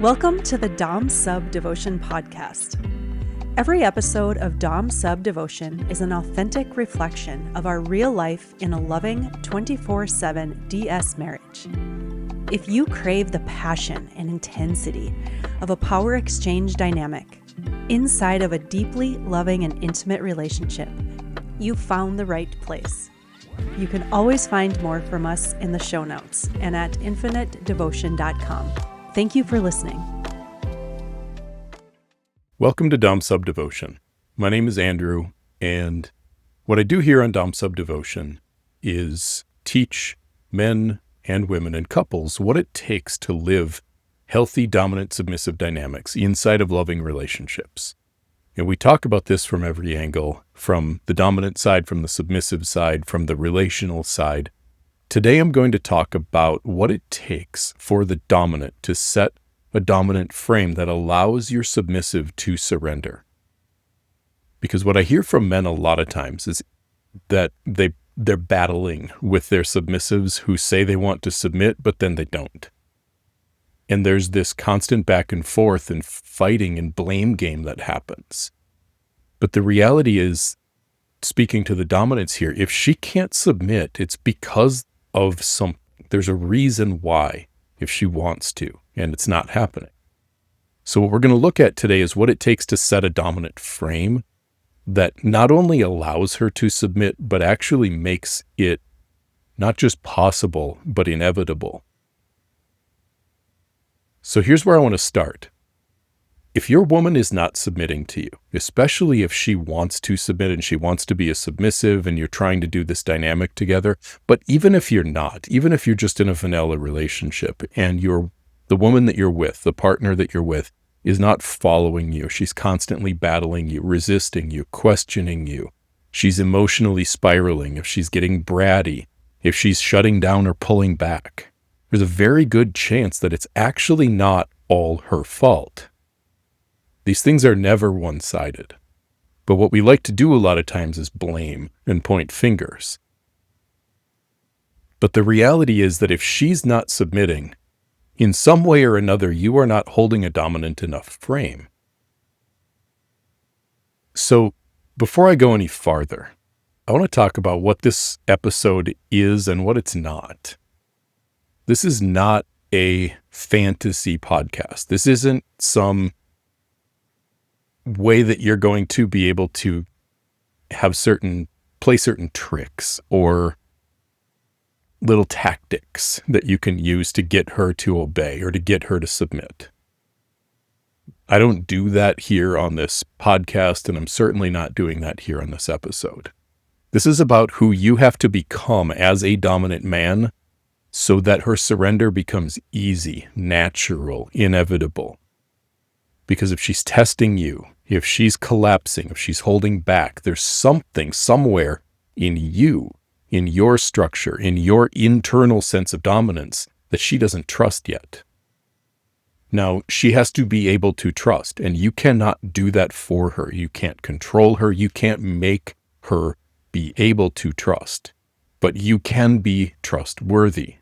Welcome to the Dom Sub Devotion podcast. Every episode of Dom Sub Devotion is an authentic reflection of our real life in a loving 24/7 DS marriage. If you crave the passion and intensity of a power exchange dynamic inside of a deeply loving and intimate relationship, you've found the right place. You can always find more from us in the show notes and at infinitedevotion.com. Thank you for listening. Welcome to Dom Sub Devotion. My name is Andrew, and what I do here on Dom Sub Devotion is teach men and women and couples what it takes to live healthy, dominant, submissive dynamics inside of loving relationships. And we talk about this from every angle, from the dominant side, from the submissive side, from the relational side. Today I'm going to talk about what it takes for the dominant to set a dominant frame that allows your submissive to surrender. Because what I hear from men a lot of times is that they're battling with their submissives who say they want to submit, but then they don't. And there's this constant back and forth and fighting and blame game that happens. But the reality is, speaking to the dominance here, if she can't submit, it's because of something. There's a reason why, if she wants to, and it's not happening. So what we're going to look at today is what it takes to set a dominant frame that not only allows her to submit, but actually makes it not just possible, but inevitable. So here's where I want to start. If your woman is not submitting to you, especially if she wants to submit and she wants to be a submissive and you're trying to do this dynamic together, but even if you're not, even if you're just in a vanilla relationship and the woman that you're with, the partner that you're with, is not following you, she's constantly battling you, resisting you, questioning you, she's emotionally spiraling, if she's getting bratty, if she's shutting down or pulling back, there's a very good chance that it's actually not all her fault. These things are never one-sided. But what we like to do a lot of times is blame and point fingers. But the reality is that if she's not submitting, in some way or another, you are not holding a dominant enough frame. So before I go any farther, I want to talk about what this episode is and what it's not. This is not a fantasy podcast. This isn't some way that you're going to be able to play certain tricks or little tactics that you can use to get her to obey or to get her to submit. I don't do that here on this podcast, and I'm certainly not doing that here on this episode. This is about who you have to become as a dominant man so that her surrender becomes easy, natural, inevitable. Because if she's testing you, if she's collapsing, if she's holding back, there's something somewhere in you, in your structure, in your internal sense of dominance that she doesn't trust yet. Now, she has to be able to trust, and you cannot do that for her. You can't control her. You can't make her be able to trust, but you can be trustworthy.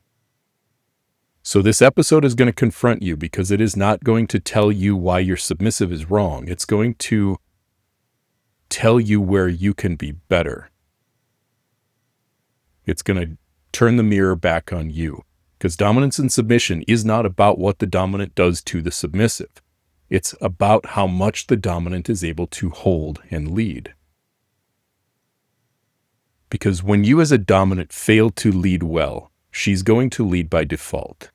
So this episode is going to confront you because it is not going to tell you why your submissive is wrong. It's going to tell you where you can be better. It's going to turn the mirror back on you because dominance and submission is not about what the dominant does to the submissive. It's about how much the dominant is able to hold and lead. Because when you as a dominant fail to lead well, she's going to lead by default.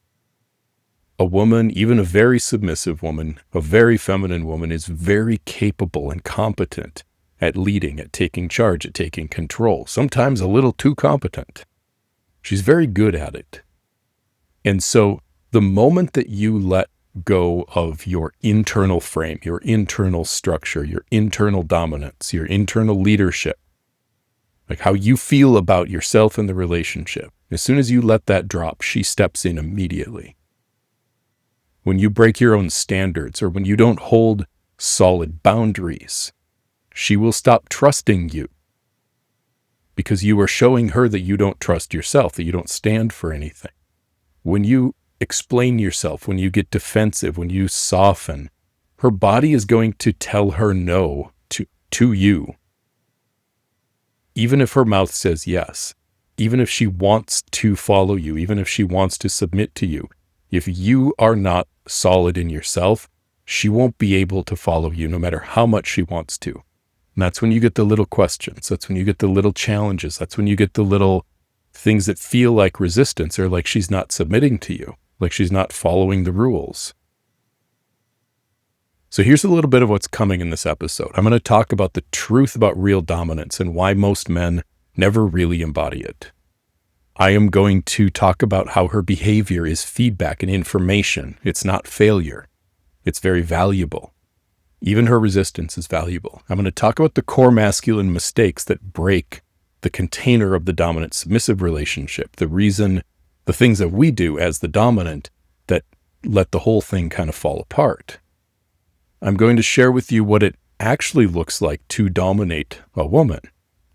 A woman, even a very submissive woman, a very feminine woman, is very capable and competent at leading, at taking charge, at taking control, sometimes a little too competent. She's very good at it. And so the moment that you let go of your internal frame, your internal structure, your internal dominance, your internal leadership, like how you feel about yourself and the relationship, as soon as you let that drop, she steps in immediately. When you break your own standards or when you don't hold solid boundaries, she will stop trusting you because you are showing her that you don't trust yourself, that you don't stand for anything. When you explain yourself, when you get defensive, when you soften, her body is going to tell her no to you. Even if her mouth says yes, even if she wants to follow you, even if she wants to submit to you, if you are not solid in yourself, she won't be able to follow you no matter how much she wants to. And that's when you get the little questions. That's when you get the little challenges. That's when you get the little things that feel like resistance, or like she's not submitting to you, like she's not following the rules. So here's a little bit of what's coming in this episode. I'm going to talk about the truth about real dominance and why most men never really embody it. I am going to talk about how her behavior is feedback and information. It's not failure. It's very valuable. Even her resistance is valuable. I'm going to talk about the core masculine mistakes that break the container of the dominant submissive relationship. The things that we do as the dominant that let the whole thing kind of fall apart. I'm going to share with you what it actually looks like to dominate a woman,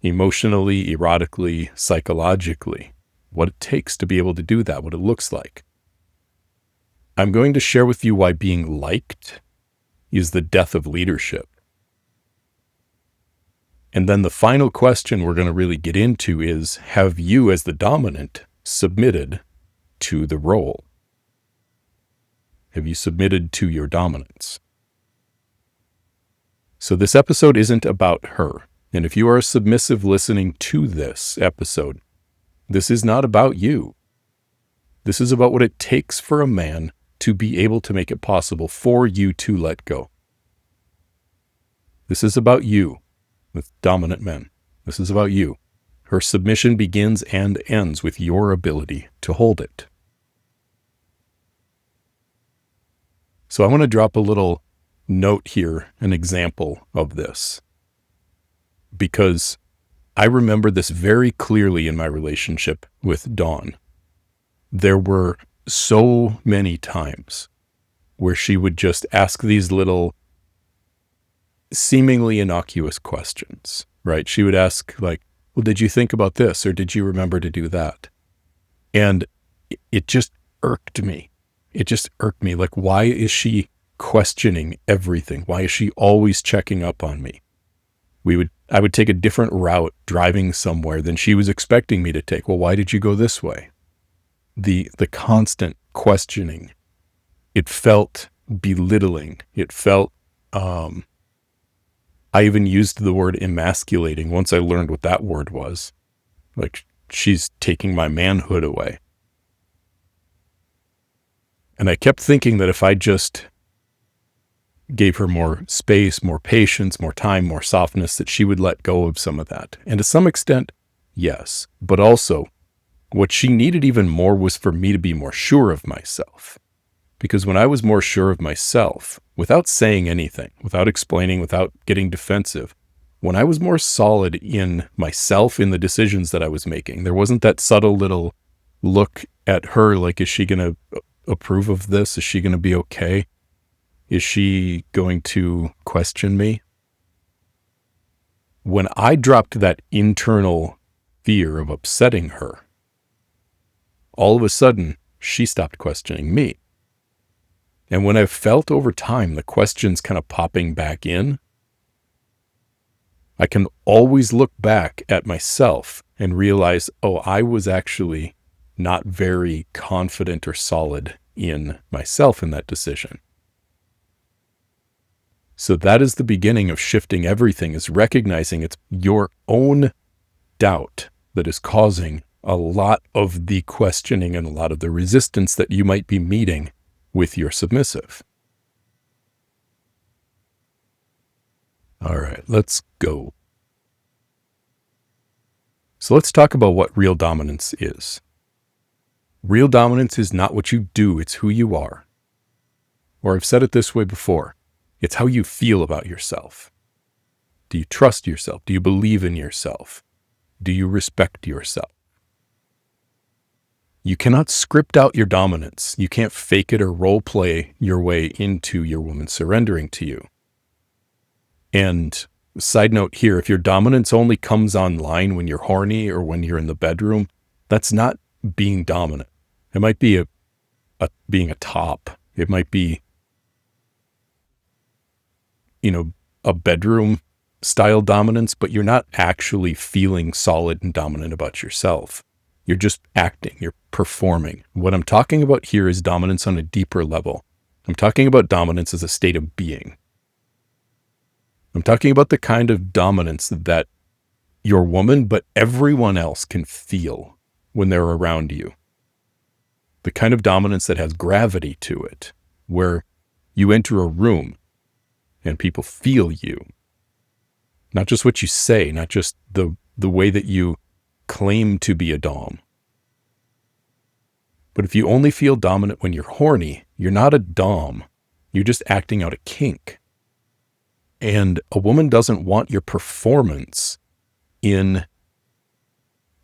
emotionally, erotically, psychologically, what it takes to be able to do that, what it looks like. I'm going to share with you why being liked is the death of leadership. And then the final question we're going to really get into is, have you as the dominant submitted to the role? Have you submitted to your dominance? So this episode isn't about her. And if you are a submissive listening to this episode, this is not about you. This is about what it takes for a man to be able to make it possible for you to let go. This is about you with dominant men. This is about you. Her submission begins and ends with your ability to hold it. So I want to drop a little note here, an example of this, because I remember this very clearly in my relationship with Dawn. There were so many times where she would just ask these little seemingly innocuous questions, right? She would ask like, well, did you think about this? Or did you remember to do that? And it just irked me. It just irked me. Like, why is she questioning everything? Why is she always checking up on me? I would take a different route driving somewhere than she was expecting me to take. Well, why did you go this way? The constant questioning, it felt belittling. It felt, I even used the word emasculating once I learned what that word was. Like, she's taking my manhood away. And I kept thinking that if I just gave her more space, more patience, more time, more softness, that she would let go of some of that. And to some extent, yes. But also, what she needed even more was for me to be more sure of myself. Because when I was more sure of myself, without saying anything, without explaining, without getting defensive, when I was more solid in myself, in the decisions that I was making, there wasn't that subtle little look at her like, is she going to approve of this? Is she going to be okay? Is she going to question me? When I dropped that internal fear of upsetting her, all of a sudden, she stopped questioning me. And when I felt over time the questions kind of popping back in, I can always look back at myself and realize, oh, I was actually not very confident or solid in myself in that decision. So that is the beginning of shifting everything, is recognizing it's your own doubt that is causing a lot of the questioning and a lot of the resistance that you might be meeting with your submissive. All right, let's go. So let's talk about what real dominance is. Real dominance is not what you do, it's who you are. Or I've said it this way before. It's how you feel about yourself. Do you trust yourself? Do you believe in yourself? Do you respect yourself? You cannot script out your dominance. You can't fake it or role play your way into your woman surrendering to you. And side note here, if your dominance only comes online when you're horny or when you're in the bedroom, that's not being dominant. It might be a being a top. It might be, a bedroom style dominance, but you're not actually feeling solid and dominant about yourself. You're just acting, you're performing. What I'm talking about here is dominance on a deeper level. I'm talking about dominance as a state of being. I'm talking about the kind of dominance that your woman, but everyone else can feel when they're around you. The kind of dominance that has gravity to it, where you enter a room and people feel you. Not just what you say, not just the way that you claim to be a dom. But if you only feel dominant when you're horny, you're not a dom. You're just acting out a kink. And a woman doesn't want your performance in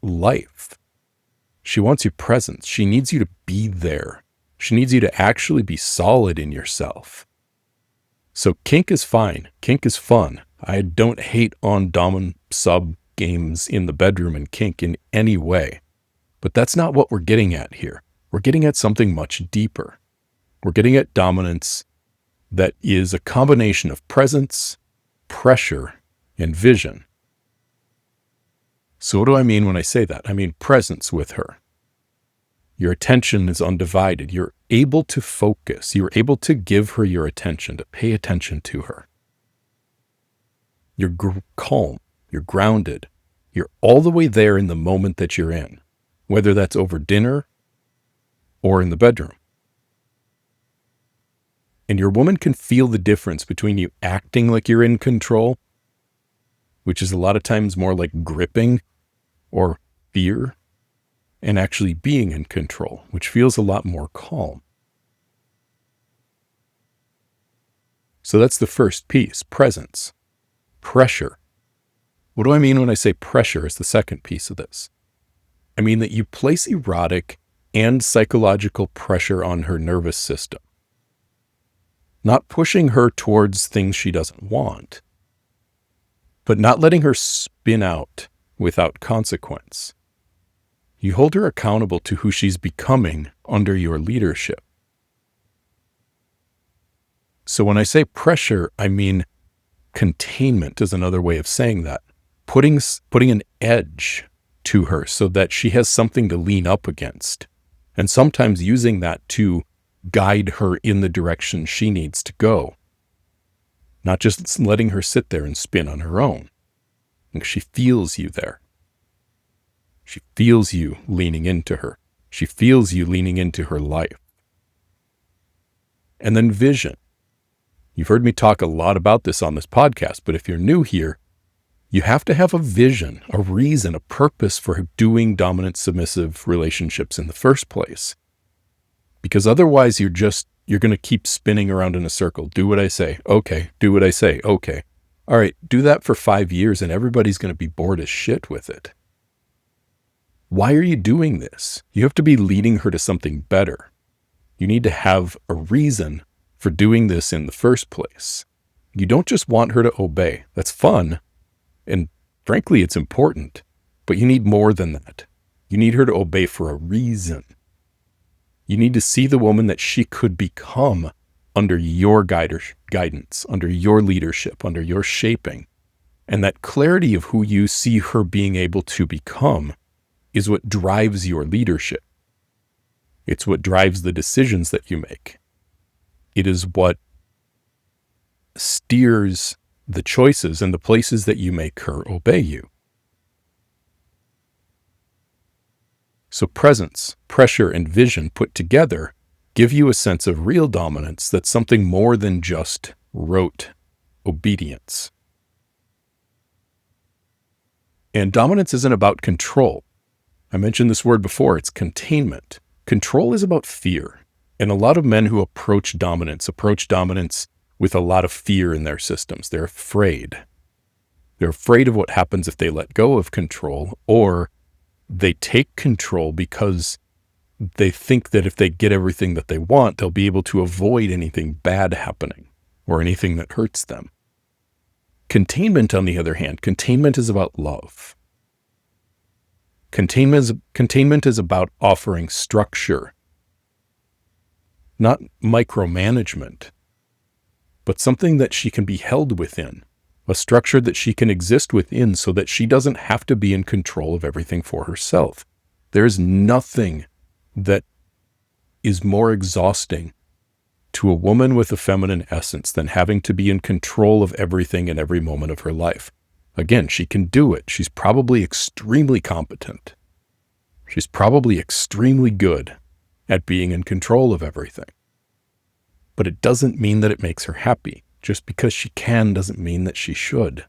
life. She wants your presence. She needs you to be there. She needs you to actually be solid in yourself. So kink is fine. Kink is fun. I don't hate on dom and sub games in the bedroom and kink in any way. But that's not what we're getting at here. We're getting at something much deeper. We're getting at dominance that is a combination of presence, pressure, and vision. So what do I mean when I say that? I mean presence with her. Your attention is undivided. You're able to focus. You're able to give her your attention, to pay attention to her. You're calm. You're grounded. You're all the way there in the moment that you're in, whether that's over dinner or in the bedroom. And your woman can feel the difference between you acting like you're in control, which is a lot of times more like gripping or fear, and actually being in control, which feels a lot more calm. So that's the first piece, presence. Pressure. What do I mean when I say pressure is the second piece of this? I mean that you place erotic and psychological pressure on her nervous system. Not pushing her towards things she doesn't want, but not letting her spin out without consequence. You hold her accountable to who she's becoming under your leadership. So when I say pressure, I mean containment is another way of saying that. Putting an edge to her so that she has something to lean up against, and sometimes using that to guide her in the direction she needs to go. Not just letting her sit there and spin on her own. And she feels you there. She feels you leaning into her. She feels you leaning into her life. And then vision. You've heard me talk a lot about this on this podcast, but if you're new here, you have to have a vision, a reason, a purpose for doing dominant submissive relationships in the first place. Because otherwise you're going to keep spinning around in a circle. Do what I say. Okay. Do what I say. Okay. All right. Do that for 5 years and everybody's going to be bored as shit with it. Why are you doing this? You have to be leading her to something better. You need to have a reason for doing this in the first place. You don't just want her to obey. That's fun. And frankly, it's important, but you need more than that. You need her to obey for a reason. You need to see the woman that she could become under your guidance, under your leadership, under your shaping. And that clarity of who you see her being able to become is what drives your leadership. It's what drives the decisions that you make. It is what steers the choices and the places that you make her obey you. So presence, pressure, and vision put together give you a sense of real dominance that's something more than just rote obedience. And dominance isn't about control. I mentioned this word before, it's containment. Control is about fear. And a lot of men who approach dominance with a lot of fear in their systems. They're afraid. They're afraid of what happens if they let go of control, or they take control because they think that if they get everything that they want, they'll be able to avoid anything bad happening or anything that hurts them. Containment, on the other hand, containment is about love. Containment is about offering structure not micromanagement, but something that she can be held within, a structure that she can exist within so that she doesn't have to be in control of everything for herself. There's nothing that is more exhausting to a woman with a feminine essence than having to be in control of everything in every moment of her life. Again, she can do it. She's probably extremely competent. She's probably extremely good at being in control of everything. But it doesn't mean that it makes her happy. Just because she can doesn't mean that she should.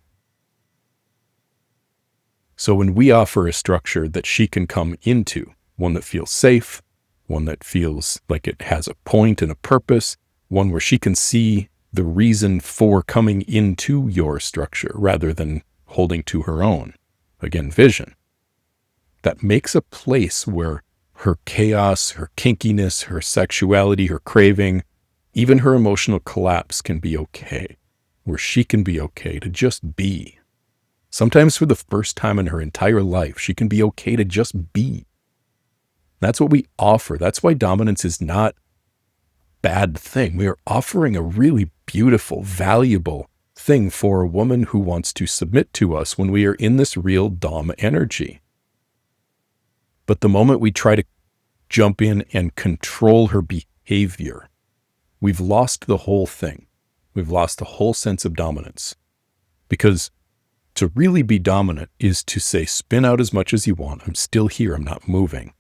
So when we offer a structure that she can come into, one that feels safe, one that feels like it has a point and a purpose, one where she can see the reason for coming into your structure rather than holding to her own, again, vision, that makes a place where her chaos, her kinkiness, her sexuality, her craving, even her emotional collapse can be okay, where she can be okay to just be. Sometimes for the first time in her entire life, she can be okay to just be. That's what we offer. That's why dominance is not a bad thing. We are offering a really beautiful, valuable thing for a woman who wants to submit to us when we are in this real dom energy. But the moment we try to jump in and control her behavior, we've lost the whole thing. We've lost the whole sense of dominance. Because to really be dominant is to say, spin out as much as you want. I'm still here. I'm not moving.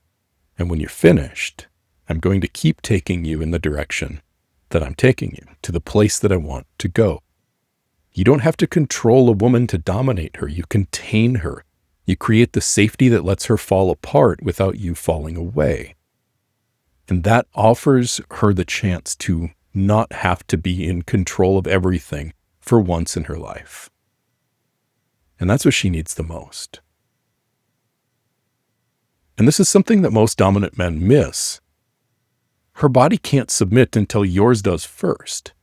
And when you're finished, I'm going to keep taking you in the direction that I'm taking you, to the place that I want to go. You don't have to control a woman to dominate her. You contain her. You create the safety that lets her fall apart without you falling away. And that offers her the chance to not have to be in control of everything for once in her life. And that's what she needs the most. And this is something that most dominant men miss. Her body can't submit until yours does first.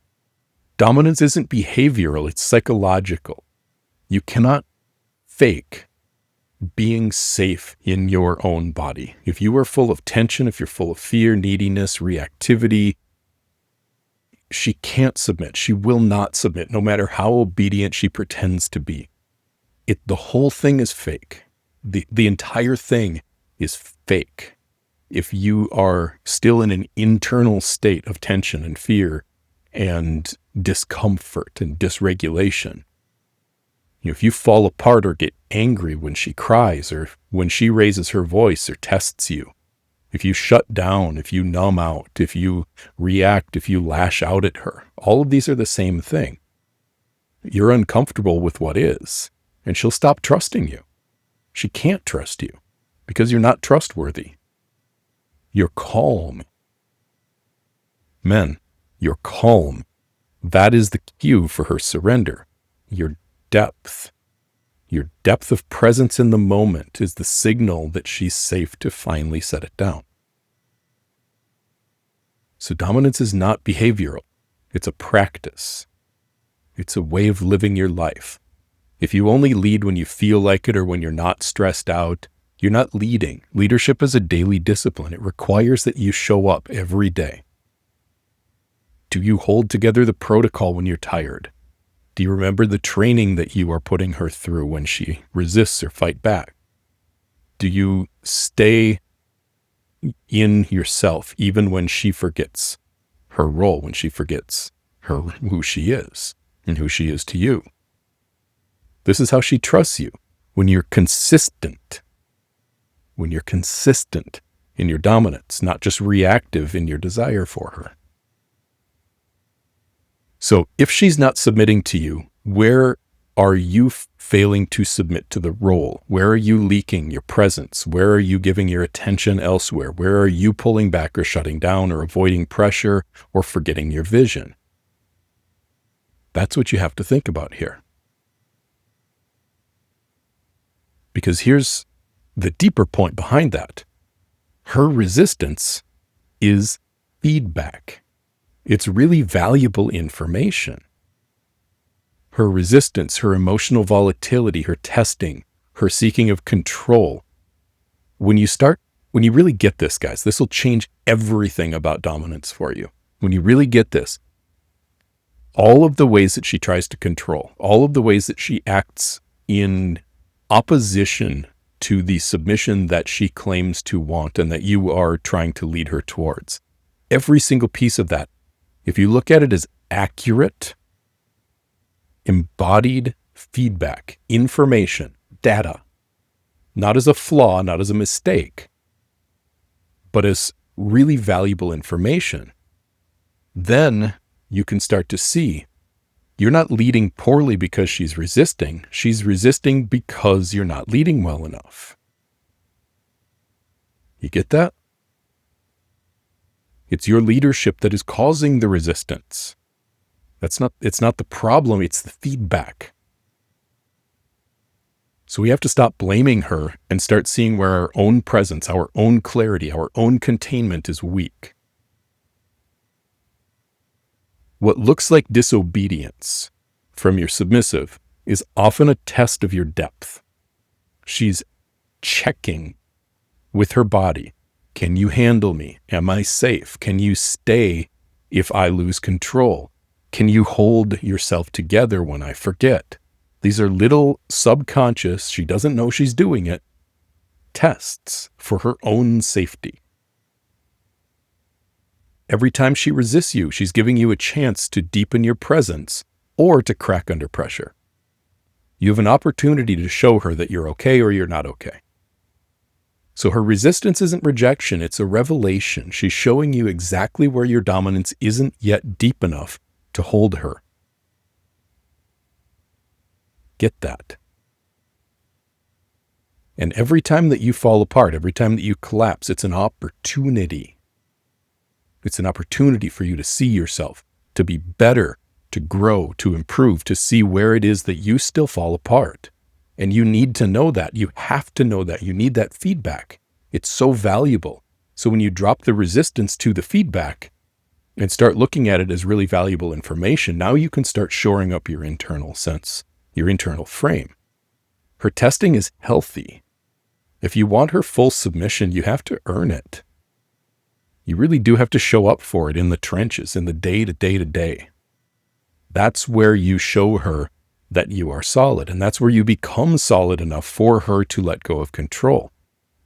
Dominance isn't behavioral, it's psychological. You cannot fake being safe in your own body. If you are full of tension, if you're full of fear, neediness, reactivity, she can't submit. She will not submit, no matter how obedient she pretends to be. The whole thing is fake. The entire thing is fake. If you are still in an internal state of tension and fear and discomfort and dysregulation, if you fall apart or get angry when she cries or when she raises her voice or tests you, if you shut down, if you numb out, if you react, if you lash out at her, all of these are the same thing. You're uncomfortable with what is, and she'll stop trusting you. She can't trust you because you're not trustworthy. You're calm. Men, you're calm. That is the cue for her surrender. Your depth of presence in the moment is the signal that she's safe to finally set it down. So dominance is not behavioral. It's a practice. It's a way of living your life. If you only lead when you feel like it or when you're not stressed out, you're not leading. Leadership is a daily discipline. It requires that you show up every day. Do you hold together the protocol when you're tired? Do you remember the training that you are putting her through when she resists or fight back? Do you stay in yourself even when she forgets her role, when she forgets who she is and who she is to you? This is how she trusts you. When you're consistent in your dominance, not just reactive in your desire for her. So if she's not submitting to you, where are you failing to submit to the role? Where are you leaking your presence? Where are you giving your attention elsewhere? Where are you pulling back or shutting down or avoiding pressure or forgetting your vision? That's what you have to think about here. Because here's the deeper point behind that. Her resistance is feedback. It's really valuable information. Her resistance, her emotional volatility, her testing, her seeking of control. When you really get this, guys, this will change everything about dominance for you. when you really get this, all of the ways that she tries to control, all of the ways that she acts in opposition to the submission that she claims to want and that you are trying to lead her towards, every single piece of that, if you look at it as accurate, embodied feedback, information, data, not as a flaw, not as a mistake, but as really valuable information, then you can start to see you're not leading poorly because she's resisting. She's resisting because you're not leading well enough. You get that? It's your leadership that is causing the resistance. It's not the problem, it's the feedback. So we have to stop blaming her and start seeing where our own presence, our own clarity, our own containment is weak. What looks like disobedience from your submissive is often a test of your depth. She's checking with her body. Can you handle me? Am I safe? Can you stay if I lose control? Can you hold yourself together when I forget? These are little subconscious, she doesn't know she's doing it, tests for her own safety. Every time she resists you, she's giving you a chance to deepen your presence or to crack under pressure. You have an opportunity to show her that you're okay or you're not okay. So her resistance isn't rejection, it's a revelation. She's showing you exactly where your dominance isn't yet deep enough to hold her. Get that. And every time that you fall apart, every time that you collapse, it's an opportunity. It's an opportunity for you to see yourself, to be better, to grow, to improve, to see where it is that you still fall apart. And you need to know that. You have to know that. You need that feedback. It's so valuable. So when you drop the resistance to the feedback and start looking at it as really valuable information, now you can start shoring up your internal sense, your internal frame. Her testing is healthy. If you want her full submission, you have to earn it. You really do have to show up for it in the trenches, in the day-to-day. That's where you show her that you are solid, and that's where you become solid enough for her to let go of control.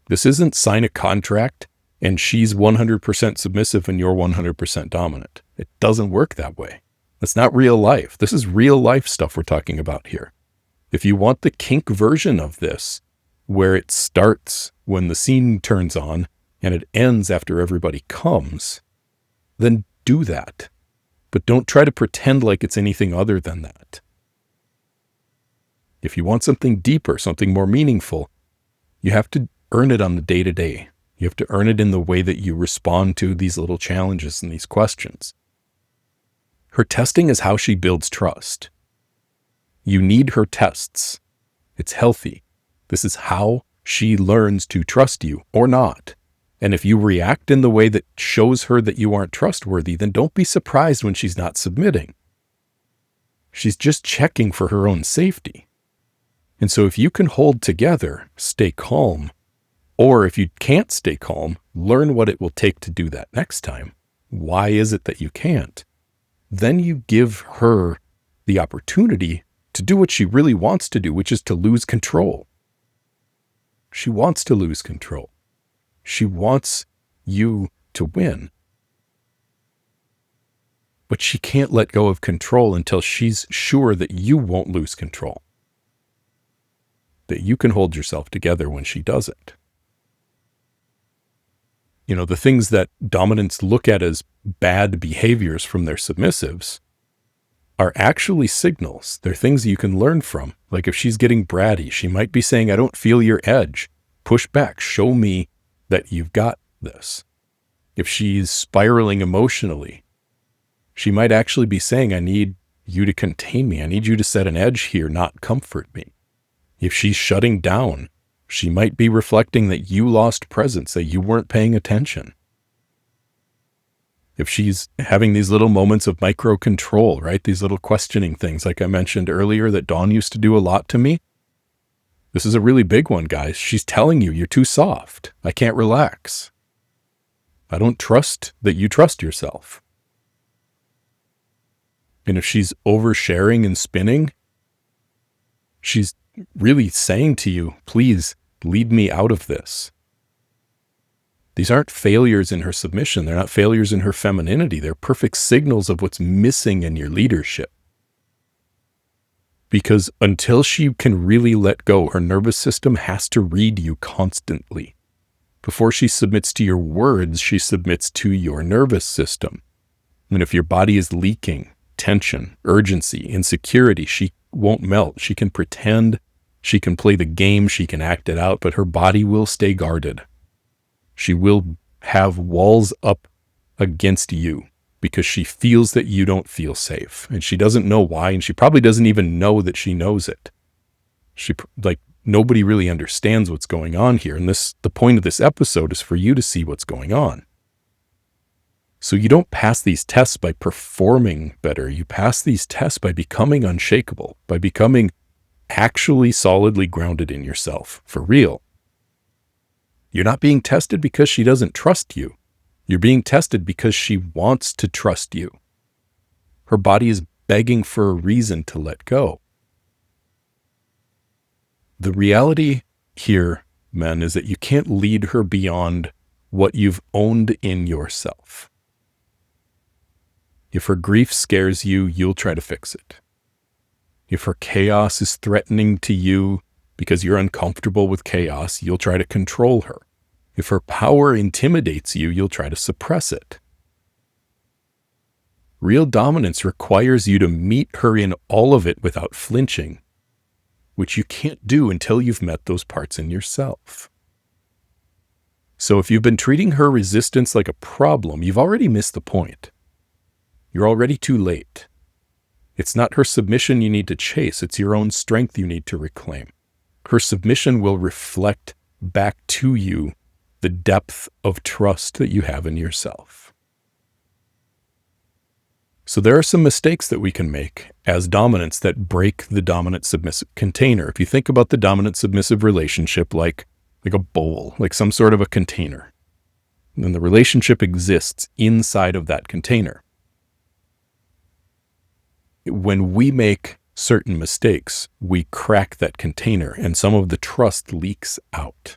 This isn't sign a contract and she's 100% submissive and you're 100% dominant. It doesn't work that way. That's not real life. This is real life stuff we're talking about here. If you want the kink version of this, where it starts when the scene turns on and it ends after everybody comes, then do that. But don't try to pretend like it's anything other than that. If you want something deeper, something more meaningful, you have to earn it on the day-to-day. You have to earn it in the way that you respond to these little challenges and these questions. Her testing is how she builds trust. You need her tests. It's healthy. This is how she learns to trust you or not. And if you react in the way that shows her that you aren't trustworthy, then don't be surprised when she's not submitting. She's just checking for her own safety. And so if you can hold together, stay calm, or if you can't stay calm, learn what it will take to do that next time. Why is it that you can't? Then you give her the opportunity to do what she really wants to do, which is to lose control. She wants to lose control. She wants you to win. But she can't let go of control until she's sure that you won't lose control. That you can hold yourself together when she doesn't. You know, the things that dominants look at as bad behaviors from their submissives are actually signals. They're things that you can learn from. Like if she's getting bratty, she might be saying, I don't feel your edge. Push back. Show me that you've got this. If she's spiraling emotionally, she might actually be saying, I need you to contain me. I need you to set an edge here, not comfort me. If she's shutting down, she might be reflecting that you lost presence, that you weren't paying attention. If she's having these little moments of micro control, right? These little questioning things, like I mentioned earlier, that Dawn used to do a lot to me. This is a really big one, guys. She's telling you, you're too soft. I can't relax. I don't trust that you trust yourself. And if she's oversharing and spinning, she's really saying to you, please lead me out of this. These aren't failures in her submission. They're not failures in her femininity. They're perfect signals of what's missing in your leadership. Because until she can really let go, her nervous system has to read you constantly. Before she submits to your words, she submits to your nervous system. And if your body is leaking tension, urgency, insecurity, she won't melt. She can pretend, she can play the game, she can act it out, but her body will stay guarded. She will have walls up against you because she feels that you don't feel safe. And she doesn't know why, and she probably doesn't even know that she knows it. Nobody really understands what's going on here. And the point of this episode is for you to see what's going on. So you don't pass these tests by performing better. You pass these tests by becoming unshakable, by becoming actually solidly grounded in yourself, for real. You're not being tested because she doesn't trust you. You're being tested because she wants to trust you. Her body is begging for a reason to let go. The reality here, men, is that you can't lead her beyond what you've owned in yourself. If her grief scares you, you'll try to fix it. If her chaos is threatening to you because you're uncomfortable with chaos, you'll try to control her. If her power intimidates you, you'll try to suppress it. Real dominance requires you to meet her in all of it without flinching, which you can't do until you've met those parts in yourself. So if you've been treating her resistance like a problem, you've already missed the point. You're already too late. It's not her submission you need to chase, it's your own strength you need to reclaim. Her submission will reflect back to you the depth of trust that you have in yourself. So there are some mistakes that we can make as dominants that break the dominant-submissive container. If you think about the dominant-submissive relationship like a bowl, like some sort of a container, then the relationship exists inside of that container. When we make certain mistakes, we crack that container and some of the trust leaks out.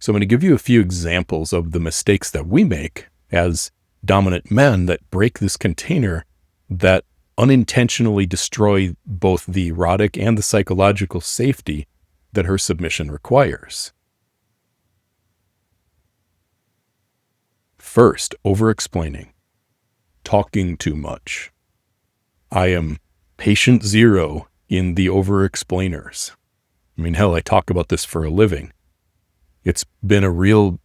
So I'm going to give you a few examples of the mistakes that we make as dominant men that break this container, that unintentionally destroy both the erotic and the psychological safety that her submission requires. First, over-explaining, talking too much. I am patient zero in the over-explainers. I mean, hell, I talk about this for a living. It's been a real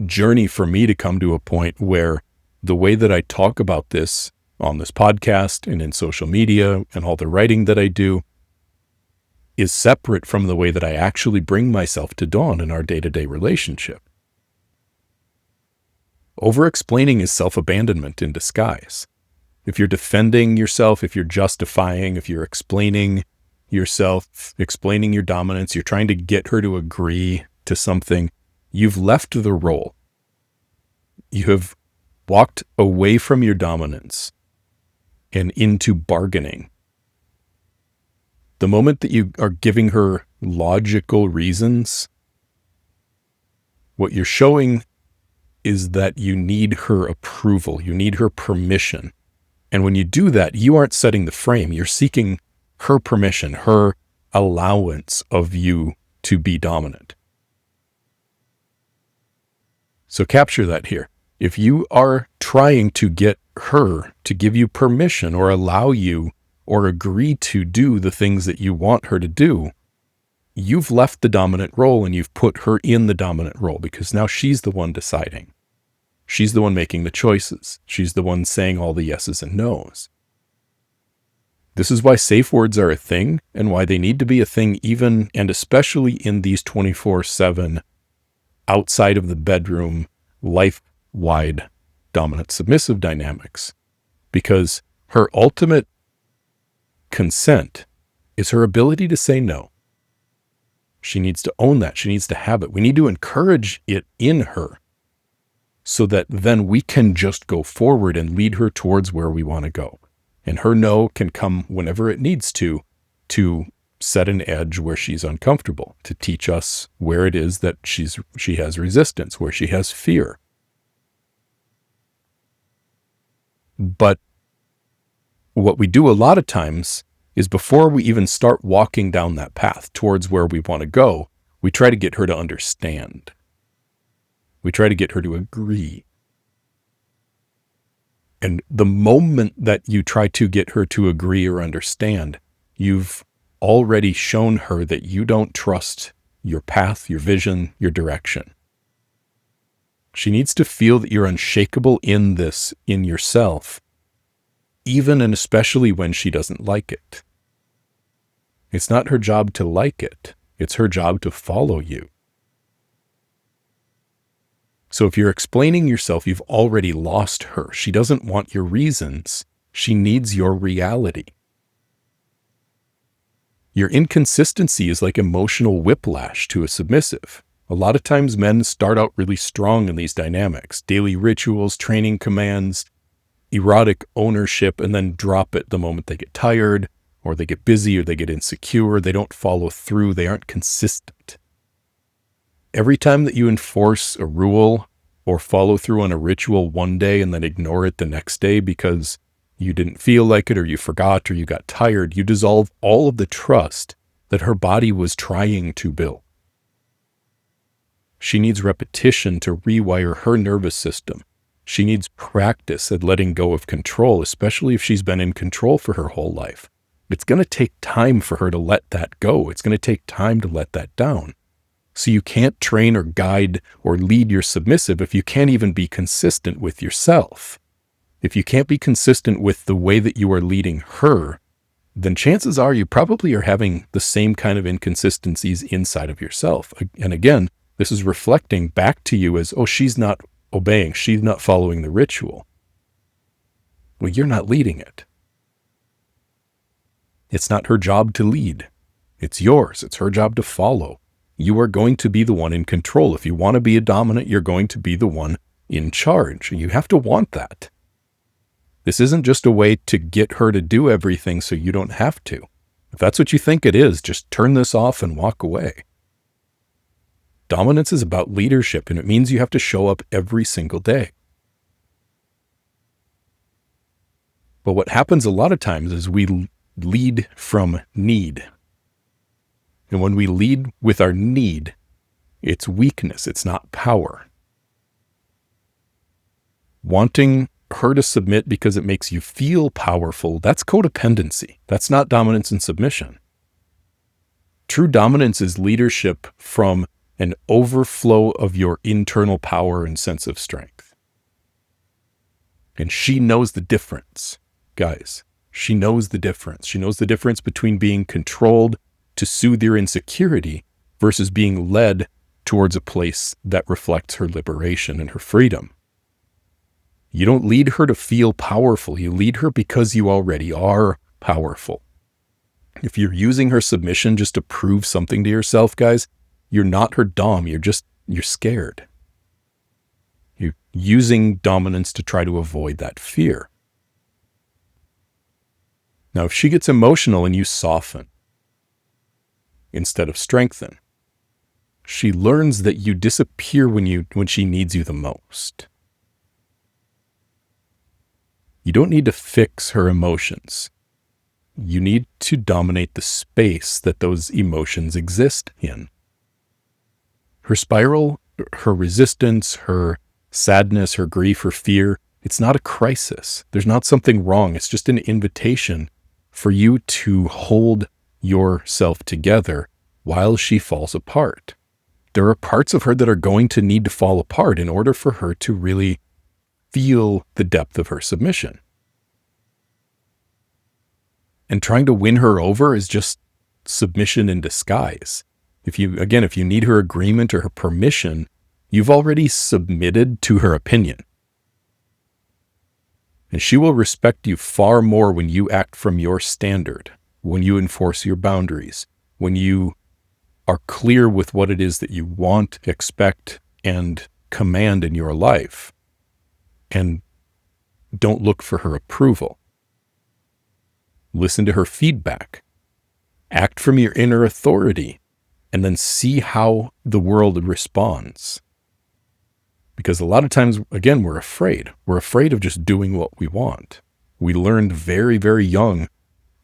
journey for me to come to a point where the way that I talk about this on this podcast and in social media and all the writing that I do is separate from the way that I actually bring myself to Dawn in our day-to-day relationship. Over-explaining is self-abandonment in disguise. If you're defending yourself, if you're justifying, if you're explaining yourself, explaining your dominance, you're trying to get her to agree to something, you've left the role. You have walked away from your dominance and into bargaining. The moment that you are giving her logical reasons, what you're showing is that you need her approval, you need her permission. And when you do that, you aren't setting the frame. You're seeking her permission, her allowance of you to be dominant. So capture that here. If you are trying to get her to give you permission or allow you or agree to do the things that you want her to do, you've left the dominant role and you've put her in the dominant role because now she's the one deciding. She's the one making the choices. She's the one saying all the yeses and nos. This is why safe words are a thing and why they need to be a thing even and especially in these 24/7 outside of the bedroom, life-wide dominant submissive dynamics. Because her ultimate consent is her ability to say no. She needs to own that. She needs to have it. We need to encourage it in her so that then we can just go forward and lead her towards where we want to go. And her no can come whenever it needs to set an edge where she's uncomfortable, to teach us where it is that she has resistance, where she has fear. But what we do a lot of times is, before we even start walking down that path towards where we want to go, we try to get her to understand. We try to get her to agree. And the moment that you try to get her to agree or understand, you've already shown her that you don't trust your path, your vision, your direction. She needs to feel that you're unshakable in this, in yourself, even and especially when she doesn't like it. It's not her job to like it. It's her job to follow you. So if you're explaining yourself, you've already lost her. She doesn't want your reasons. She needs your reality. Your inconsistency is like emotional whiplash to a submissive. A lot of times men start out really strong in these dynamics, daily rituals, training commands, erotic ownership, and then drop it the moment they get tired, or they get busy, or they get insecure. They don't follow through. They aren't consistent. Every time that you enforce a rule or follow through on a ritual one day and then ignore it the next day because you didn't feel like it, or you forgot, or you got tired, you dissolve all of the trust that her body was trying to build. She needs repetition to rewire her nervous system. She needs practice at letting go of control, especially if she's been in control for her whole life. It's going to take time for her to let that go. It's going to take time to let that down. So you can't train or guide or lead your submissive if you can't even be consistent with yourself. If you can't be consistent with the way that you are leading her, then chances are you probably are having the same kind of inconsistencies inside of yourself. And again, this is reflecting back to you as, oh, she's not obeying, she's not following the ritual. Well, you're not leading it. It's not her job to lead. It's yours. It's her job to follow. You are going to be the one in control. If you want to be a dominant, you're going to be the one in charge. You have to want that. This isn't just a way to get her to do everything so you don't have to. If that's what you think it is, just turn this off and walk away. Dominance is about leadership, and it means you have to show up every single day. But what happens a lot of times is we lead from need. And when we lead with our need, it's weakness, it's not power. Wanting her to submit because it makes you feel powerful, that's codependency. That's not dominance and submission. True dominance is leadership from an overflow of your internal power and sense of strength. And she knows the difference, guys. She knows the difference. She knows the difference between being controlled to soothe your insecurity versus being led towards a place that reflects her liberation and her freedom. You don't lead her to feel powerful. You lead her because you already are powerful. If you're using her submission just to prove something to yourself, guys, you're not her dom. You're scared. You're using dominance to try to avoid that fear. Now, if she gets emotional and you soften instead of strengthen, she learns that you disappear when she needs you the most. You don't need to fix her emotions. You need to dominate the space that those emotions exist in. Her spiral, her resistance, her sadness, her grief, her fear, it's not a crisis. There's not something wrong. It's just an invitation for you to hold yourself together while she falls apart. There are parts of her that are going to need to fall apart in order for her to really feel the depth of her submission. And trying to win her over is just submission in disguise. If you need her agreement or her permission, you've already submitted to her opinion. And she will respect you far more when you act from your standard, when you enforce your boundaries, when you are clear with what it is that you want, expect, and command in your life, and don't look for her approval. Listen to her feedback. Act from your inner authority, and then see how the world responds. Because a lot of times, again, we're afraid. We're afraid of just doing what we want. We learned very, very young,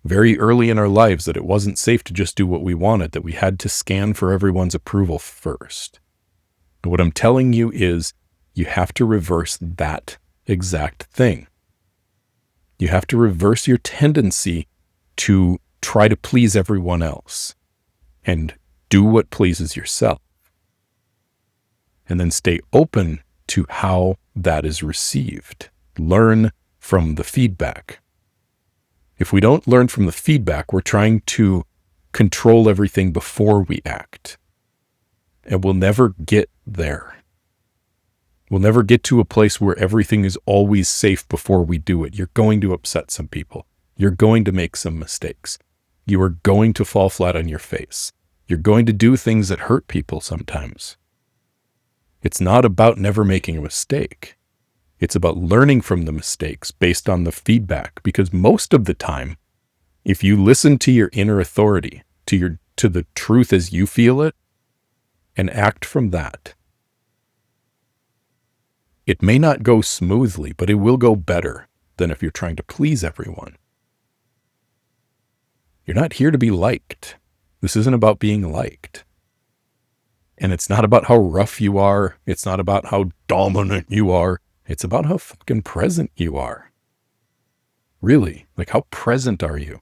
very early in our lives, that it wasn't safe to just do what we wanted, that we had to scan for everyone's approval first. And what I'm telling you is you have to reverse that exact thing. You have to reverse your tendency to try to please everyone else and do what pleases yourself. And then stay open to how that is received. Learn from the feedback. If we don't learn from the feedback, we're trying to control everything before we act. And we'll never get there. We'll never get to a place where everything is always safe before we do it. You're going to upset some people. You're going to make some mistakes. You are going to fall flat on your face. You're going to do things that hurt people sometimes. It's not about never making a mistake. It's about learning from the mistakes based on the feedback, because most of the time, if you listen to your inner authority, to the truth as you feel it, and act from that, it may not go smoothly, but it will go better than if you're trying to please everyone. You're not here to be liked. This isn't about being liked. And it's not about how rough you are. It's not about how dominant you are. It's about how fucking present you are. Really, like, how present are you?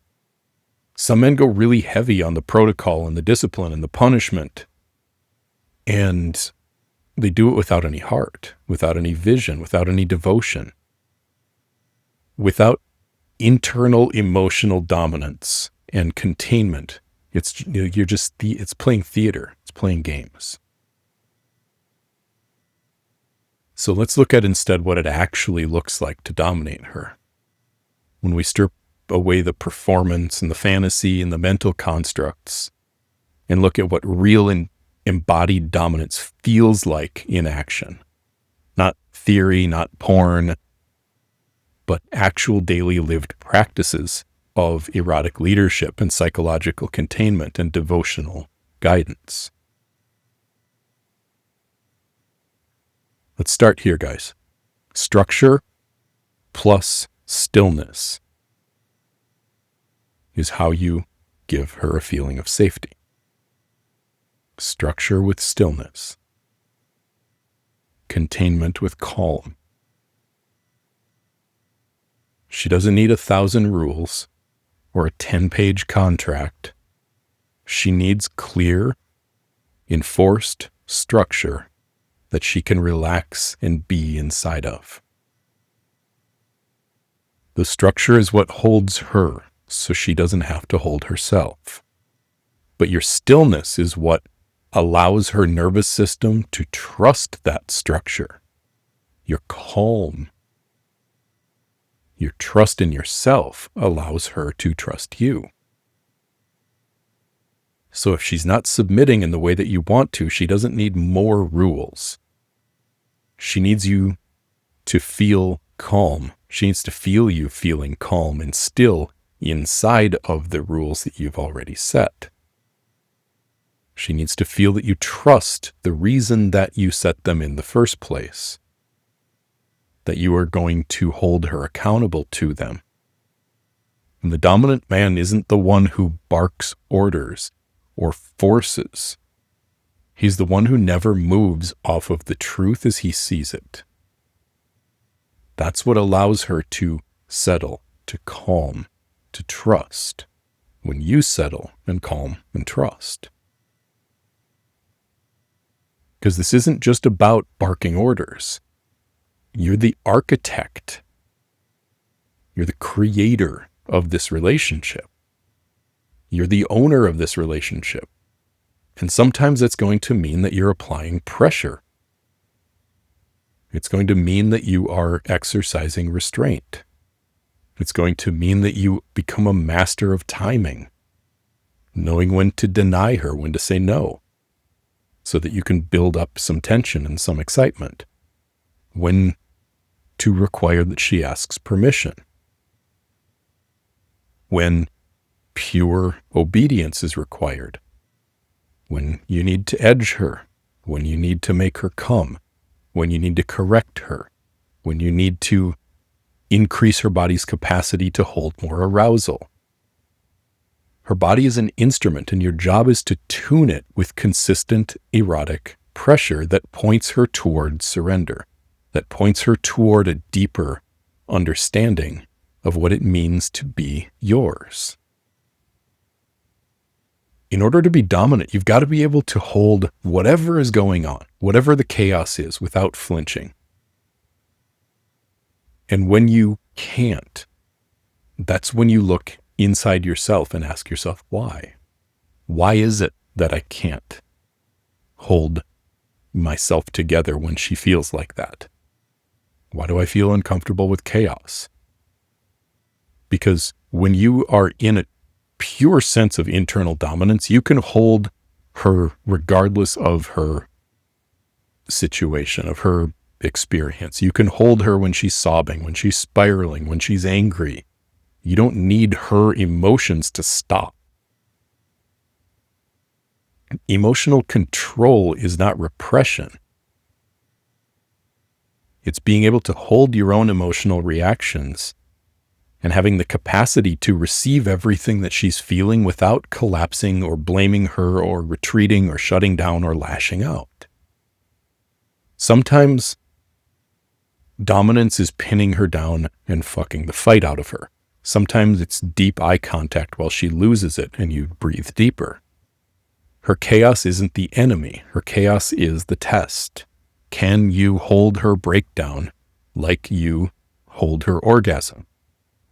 Some men go really heavy on the protocol and the discipline and the punishment. And they do it without any heart, without any vision, without any devotion, without internal emotional dominance and containment. It's playing theater. It's playing games. So let's look at instead what it actually looks like to dominate her. When we strip away the performance and the fantasy and the mental constructs and look at what real and embodied dominance feels like in action. Not theory, not porn, but actual daily lived practices of erotic leadership and psychological containment and devotional guidance. Let's start here, guys. Structure plus stillness is how you give her a feeling of safety. Structure with stillness. Containment with calm. She doesn't need 1,000 rules or a 10-page contract. She needs clear, enforced structure that she can relax and be inside of. The structure is what holds her, so she doesn't have to hold herself. But your stillness is what allows her nervous system to trust that structure. Your calm, your trust in yourself allows her to trust you. So if she's not submitting in the way that you want to, she doesn't need more rules. She needs you to feel calm. She needs to feel you feeling calm and still inside of the rules that you've already set. She needs to feel that you trust the reason that you set them in the first place, that you are going to hold her accountable to them. And the dominant man isn't the one who barks orders or forces. He's the one who never moves off of the truth as he sees it. That's what allows her to settle, to calm, to trust, when you settle and calm and trust. Because this isn't just about barking orders. You're the architect. You're the creator of this relationship. You're the owner of this relationship. And sometimes it's going to mean that you're applying pressure. It's going to mean that you are exercising restraint. It's going to mean that you become a master of timing, knowing when to deny her, when to say no, so that you can build up some tension and some excitement, when to require that she asks permission. when pure obedience is required, when you need to edge her, when you need to make her come, when you need to correct her, when you need to increase her body's capacity to hold more arousal. Her body is an instrument, and your job is to tune it with consistent erotic pressure that points her toward surrender, that points her toward a deeper understanding of what it means to be yours. In order to be dominant, you've got to be able to hold whatever is going on, whatever the chaos is, without flinching. And when you can't, that's when you look inside yourself and ask yourself, why? Why is it that I can't hold myself together when she feels like that? Why do I feel uncomfortable with chaos? Because when you are in a pure sense of internal dominance, you can hold her regardless of her situation, of her experience. You can hold her when she's sobbing, when she's spiraling, when she's angry. You don't need her emotions to stop. Emotional control is not repression. It's being able to hold your own emotional reactions and having the capacity to receive everything that she's feeling without collapsing or blaming her or retreating or shutting down or lashing out. Sometimes dominance is pinning her down and fucking the fight out of her. Sometimes it's deep eye contact while she loses it and you breathe deeper. Her chaos isn't the enemy. Her chaos is the test. Can you hold her breakdown like you hold her orgasm?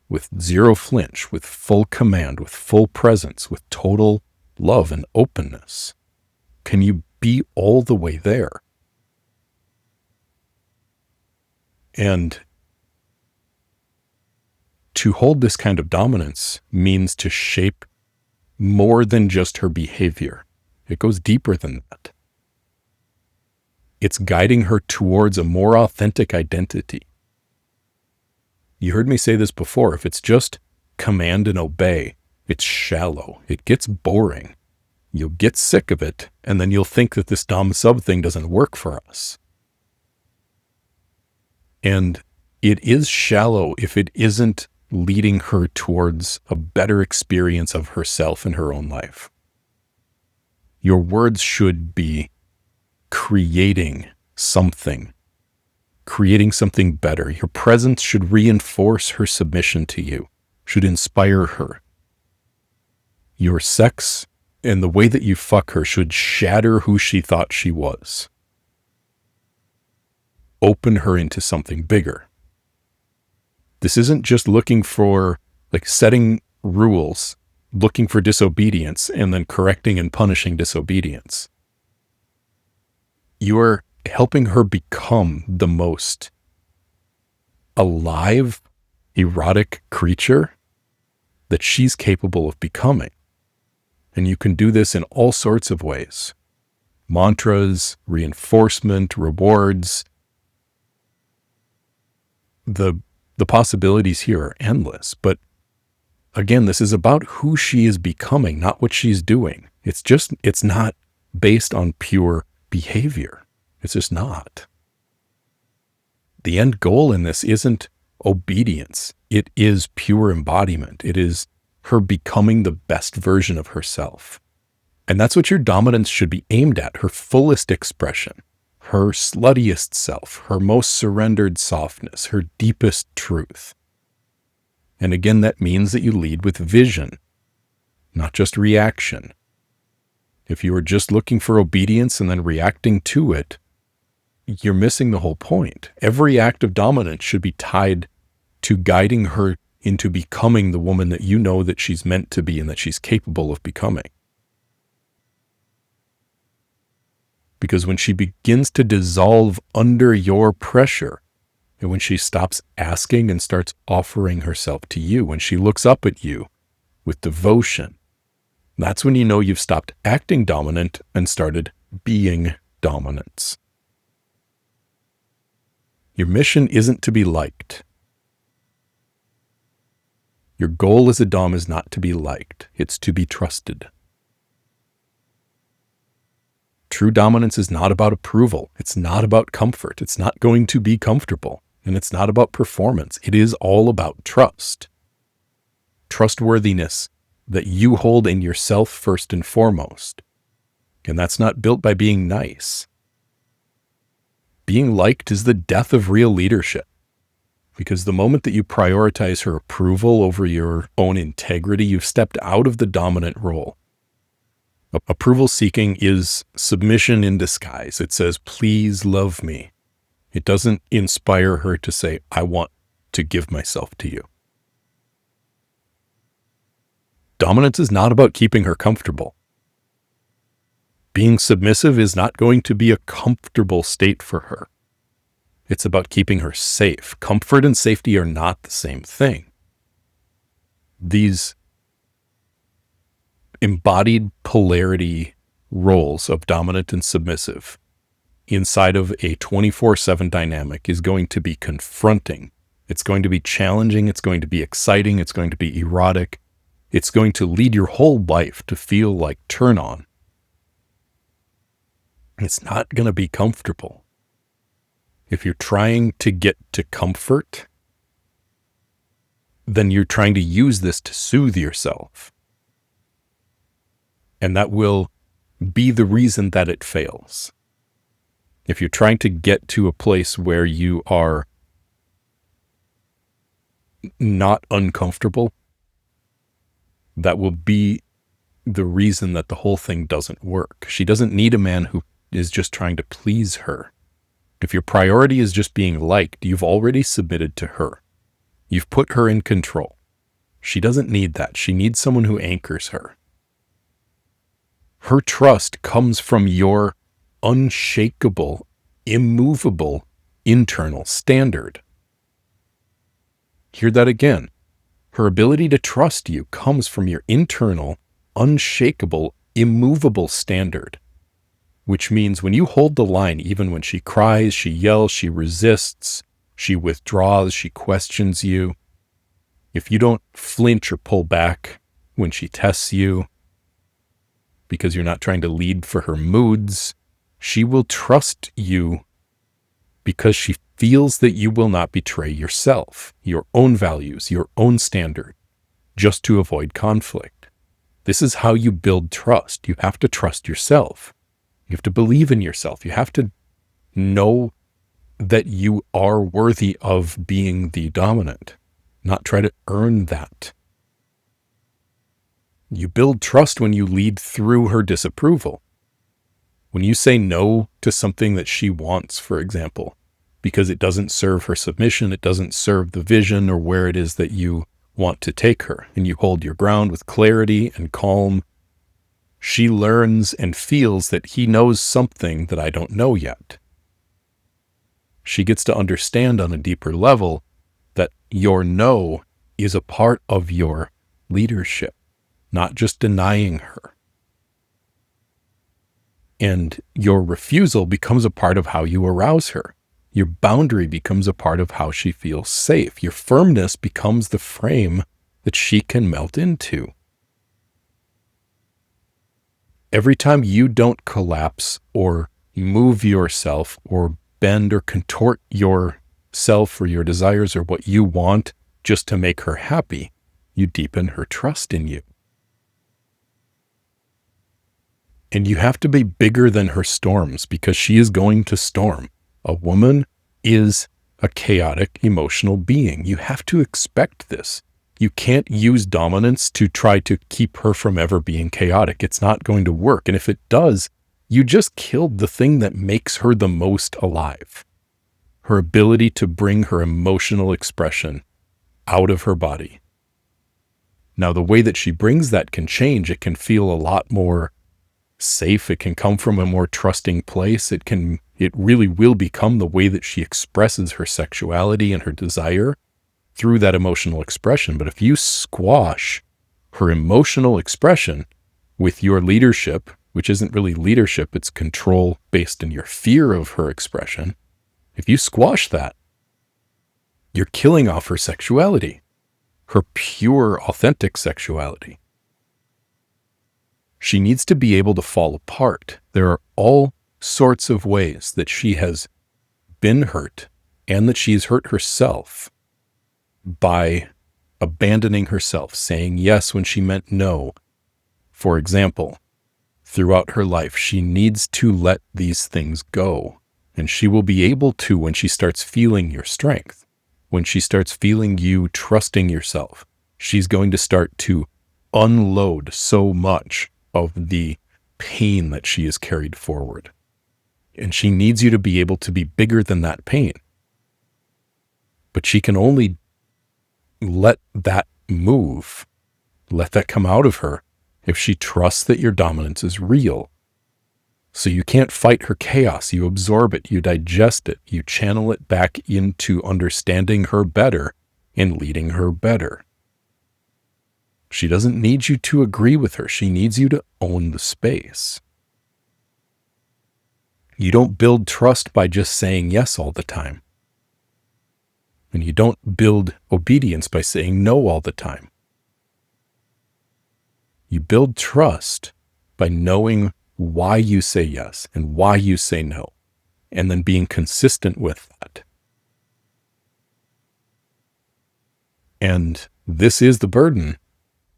With zero flinch, with full command, with full presence, with total love and openness? Can you be all the way there? And to hold this kind of dominance means to shape more than just her behavior. It goes deeper than that. It's guiding her towards a more authentic identity. You heard me say this before. If it's just command and obey, it's shallow. It gets boring. You'll get sick of it, and then you'll think that this dom-sub thing doesn't work for us. And it is shallow if it isn't leading her towards a better experience of herself and her own life. Your words should be creating something better. Your presence should reinforce her submission to you, should inspire her. Your sex and the way that you fuck her should shatter who she thought she was. Open her into something bigger. This isn't just looking for, setting rules, looking for disobedience, and then correcting and punishing disobedience. You are helping her become the most alive, erotic creature that she's capable of becoming. And you can do this in all sorts of ways. Mantras, reinforcement, rewards. The possibilities here are endless, but again, this is about who she is becoming, not what she's doing. It's not based on pure behavior. It's just not. The end goal in this isn't obedience. It is pure embodiment. It is her becoming the best version of herself. And that's what your dominance should be aimed at, her fullest expression, her sluttiest self, her most surrendered softness, her deepest truth. And again, that means that you lead with vision, not just reaction. If you are just looking for obedience and then reacting to it, you're missing the whole point. Every act of dominance should be tied to guiding her into becoming the woman that you know that she's meant to be and that she's capable of becoming. Because when she begins to dissolve under your pressure, and when she stops asking and starts offering herself to you, when she looks up at you with devotion, that's when you know you've stopped acting dominant and started being dominance. Your mission isn't to be liked. Your goal as a dom is not to be liked. It's to be trusted. True dominance is not about approval. It's not about comfort. It's not going to be comfortable. And it's not about performance. It is all about trust. Trustworthiness that you hold in yourself first and foremost. And that's not built by being nice. Being liked is the death of real leadership. Because the moment that you prioritize her approval over your own integrity, you've stepped out of the dominant role. Approval seeking is submission in disguise. It says, please love me. It doesn't inspire her to say, I want to give myself to you. Dominance is not about keeping her comfortable. Being submissive is not going to be a comfortable state for her. It's about keeping her safe. Comfort and safety are not the same thing. These embodied polarity roles of dominant and submissive inside of a 24/7 dynamic is going to be confronting. It's going to be challenging. It's going to be exciting. It's going to be erotic. It's going to lead your whole life to feel like turn on. It's not going to be comfortable. If you're trying to get to comfort, then you're trying to use this to soothe yourself. And that will be the reason that it fails. If you're trying to get to a place where you are not uncomfortable, that will be the reason that the whole thing doesn't work. She doesn't need a man who is just trying to please her. If your priority is just being liked, you've already submitted to her. You've put her in control. She doesn't need that. She needs someone who anchors her. Her trust comes from your unshakable, immovable, internal standard. Hear that again. Her ability to trust you comes from your internal, unshakable, immovable standard. Which means when you hold the line, even when she cries, she yells, she resists, she withdraws, she questions you, if you don't flinch or pull back when she tests you, because you're not trying to lead for her moods, she will trust you because she feels that you will not betray yourself, your own values, your own standard, just to avoid conflict. This is how you build trust. You have to trust yourself. You have to believe in yourself. You have to know that you are worthy of being the dominant, not try to earn that. You build trust when you lead through her disapproval. When you say no to something that she wants, for example, because it doesn't serve her submission, it doesn't serve the vision or where it is that you want to take her, and you hold your ground with clarity and calm, she learns and feels that he knows something that I don't know yet. She gets to understand on a deeper level that your no is a part of your leadership, not just denying her. And your refusal becomes a part of how you arouse her. Your boundary becomes a part of how she feels safe. Your firmness becomes the frame that she can melt into. Every time you don't collapse or move yourself or bend or contort yourself or your desires or what you want just to make her happy, you deepen her trust in you. And you have to be bigger than her storms because she is going to storm. A woman is a chaotic, emotional being. You have to expect this. You can't use dominance to try to keep her from ever being chaotic. It's not going to work. And if it does, you just killed the thing that makes her the most alive. Her ability to bring her emotional expression out of her body. Now, the way that she brings that can change. It can feel a lot more safe. It can come from a more trusting place. It really will become the way that she expresses her sexuality and her desire through that emotional expression. But if you squash her emotional expression with your leadership, which isn't really leadership, it's control based in your fear of her expression. If you squash that, you're killing off her sexuality. her pure, authentic sexuality. She needs to be able to fall apart. There are all sorts of ways that she has been hurt and that she's hurt herself by abandoning herself, saying yes when she meant no. For example, throughout her life, she needs to let these things go. And she will be able to when she starts feeling your strength, when she starts feeling you trusting yourself. She's going to start to unload so much of the pain that she has carried forward. And she needs you to be able to be bigger than that pain. But she can only let that move, let that come out of her, if she trusts that your dominance is real. So you can't fight her chaos. You absorb it, you digest it, you channel it back into understanding her better and leading her better. She doesn't need you to agree with her. She needs you to own the space. You don't build trust by just saying yes all the time. And you don't build obedience by saying no all the time. You build trust by knowing why you say yes and why you say no, and then being consistent with that. And this is the burden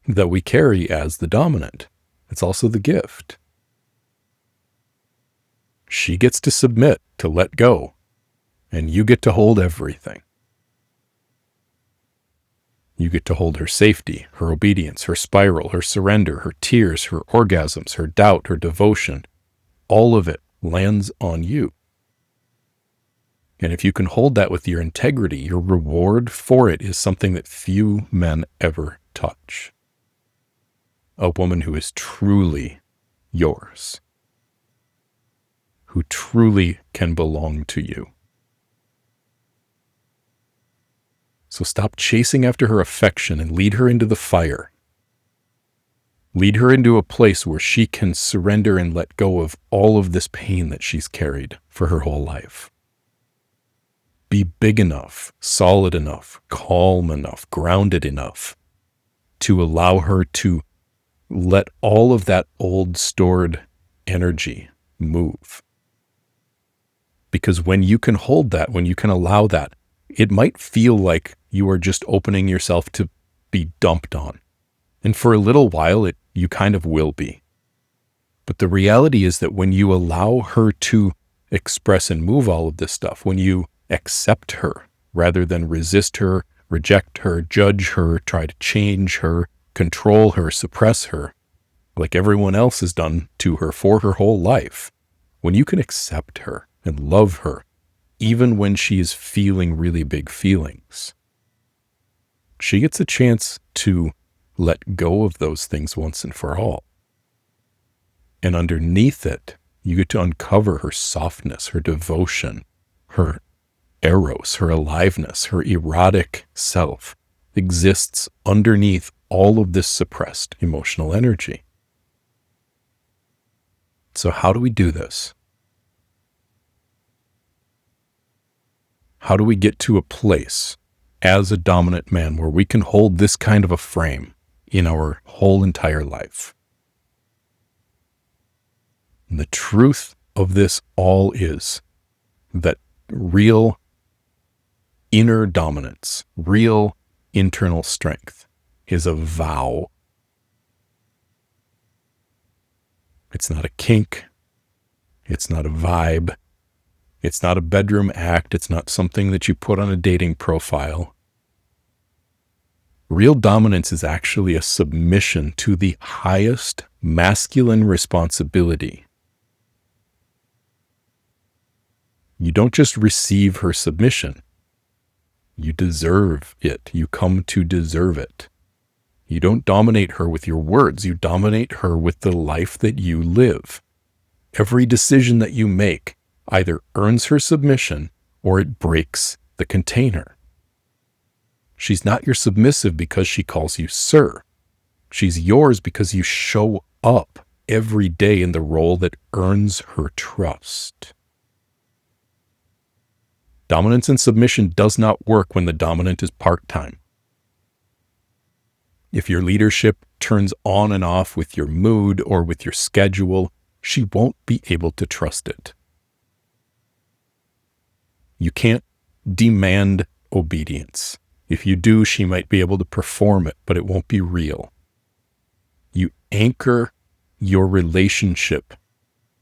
that we carry as the dominant. It's also the gift. She gets to submit, to let go, and you get to hold everything. You get to hold her safety, her obedience, her spiral, her surrender, her tears, her orgasms, her doubt, her devotion. All of it lands on you. And if you can hold that with your integrity, your reward for it is something that few men ever touch. A woman who is truly yours, who truly can belong to you. So stop chasing after her affection and lead her into the fire. Lead her into a place where she can surrender and let go of all of this pain that she's carried for her whole life. Be big enough, solid enough, calm enough, grounded enough to allow her to let all of that old stored energy move. Because when you can hold that, when you can allow that, it might feel like you are just opening yourself to be dumped on. And for a little while, you kind of will be. But the reality is that when you allow her to express and move all of this stuff, when you accept her rather than resist her, reject her, judge her, try to change her, control her, suppress her, like everyone else has done to her for her whole life, when you can accept her and love her, even when she is feeling really big feelings, she gets a chance to let go of those things once and for all. And underneath it, you get to uncover her softness, her devotion, her eros, her aliveness, her erotic self exists underneath all of this suppressed emotional energy. So how do we do this? How do we get to a place as a dominant man where we can hold this kind of a frame in our whole entire life? And the truth of this all is that real inner dominance, real internal strength is a vow. It's not a kink. It's not a vibe. It's not a bedroom act. It's not something that you put on a dating profile. Real dominance is actually a submission to the highest masculine responsibility. You don't just receive her submission. You deserve it. You come to deserve it. You don't dominate her with your words. You dominate her with the life that you live. Every decision that you make either earns her submission or it breaks the container. She's not your submissive because she calls you sir. She's yours because you show up every day in the role that earns her trust. Dominance and submission does not work when the dominant is part-time. If your leadership turns on and off with your mood or with your schedule, she won't be able to trust it. You can't demand obedience. If you do, she might be able to perform it, but it won't be real. You anchor your relationship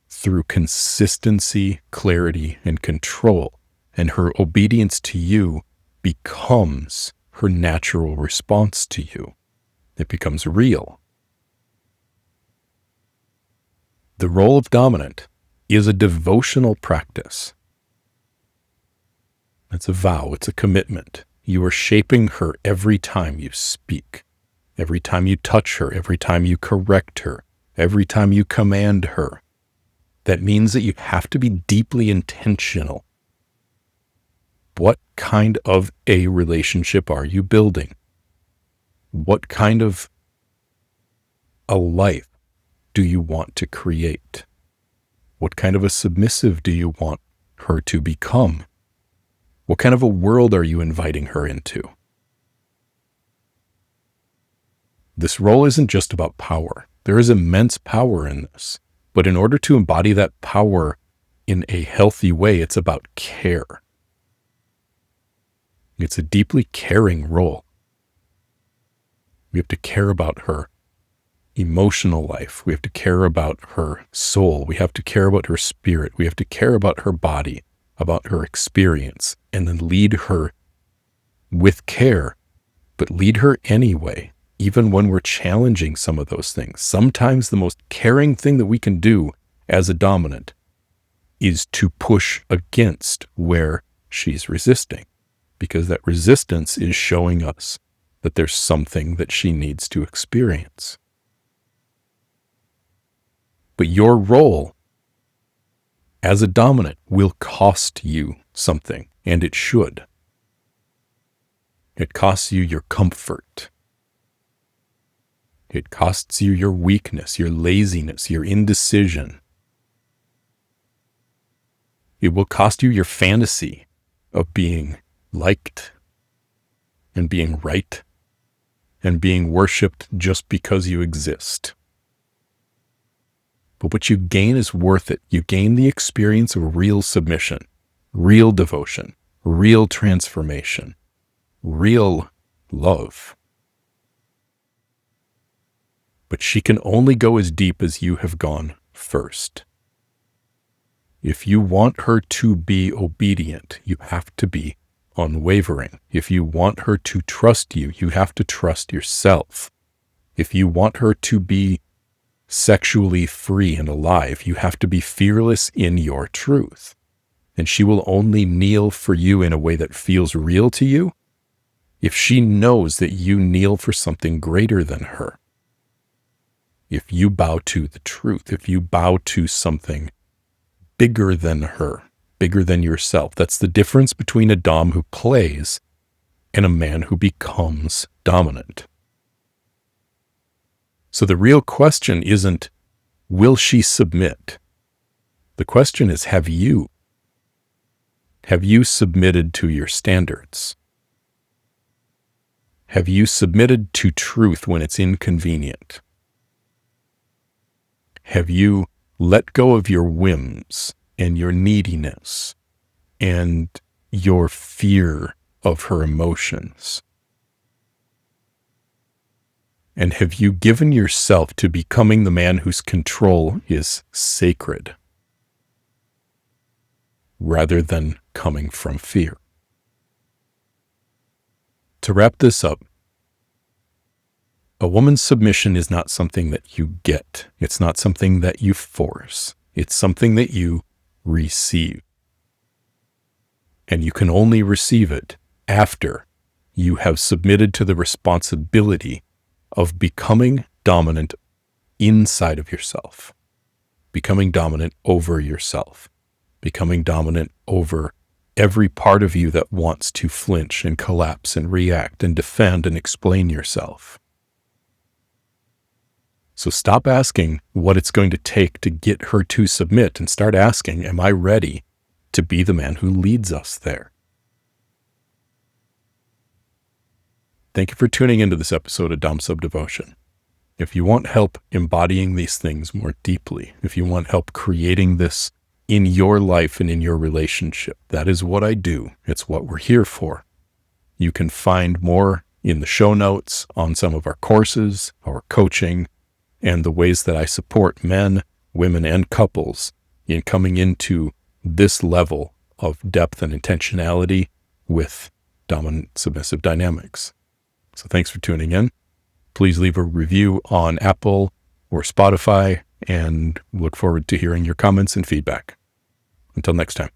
through consistency, clarity, and control, and her obedience to you becomes her natural response to you. It becomes real. The role of dominant is a devotional practice. It's a vow, it's a commitment. You are shaping her every time you speak, every time you touch her, every time you correct her, every time you command her. That means that you have to be deeply intentional. What kind of a relationship are you building? What kind of a life do you want to create? What kind of a submissive do you want her to become? What kind of a world are you inviting her into? This role isn't just about power. There is immense power in this. But in order to embody that power in a healthy way, it's about care. It's a deeply caring role. We have to care about her emotional life. We have to care about her soul. We have to care about her spirit. We have to care about her body, about her experience, and then lead her with care, but lead her anyway, even when we're challenging some of those things. Sometimes the most caring thing that we can do as a dominant is to push against where she's resisting, because that resistance is showing us that there's something that she needs to experience. But your role as a dominant will cost you something, and it should. It costs you your comfort. It costs you your weakness, your laziness, your indecision. It will cost you your fantasy of being liked and being right and being worshipped just because you exist. But what you gain is worth it. You gain the experience of real submission, real devotion, real transformation, real love. But she can only go as deep as you have gone first. If you want her to be obedient, you have to be unwavering. If you want her to trust you, you have to trust yourself. If you want her to be sexually free and alive, you have to be fearless in your truth. And she will only kneel for you in a way that feels real to you if she knows that you kneel for something greater than her. If you bow to the truth, if you bow to something bigger than her, bigger than yourself. That's the difference between a dom who plays and a man who becomes dominant. So the real question isn't, will she submit? The question is, have you? Have you submitted to your standards? Have you submitted to truth when it's inconvenient? Have you let go of your whims and your neediness and your fear of her emotions? And have you given yourself to becoming the man whose control is sacred rather than coming from fear? To wrap this up, a woman's submission is not something that you get. It's not something that you force. It's something that you receive. And you can only receive it after you have submitted to the responsibility of becoming dominant inside of yourself, becoming dominant over yourself, becoming dominant over every part of you that wants to flinch and collapse and react and defend and explain yourself. So stop asking what it's going to take to get her to submit and start asking, am I ready to be the man who leads us there? Thank you for tuning into this episode of Dom Sub Devotion. If you want help embodying these things more deeply, if you want help creating this in your life and in your relationship, that is what I do. It's what we're here for. You can find more in the show notes on some of our courses, our coaching, and the ways that I support men, women, and couples in coming into this level of depth and intentionality with dominant submissive dynamics. So thanks for tuning in. Please leave a review on Apple or Spotify, and look forward to hearing your comments and feedback. Until next time.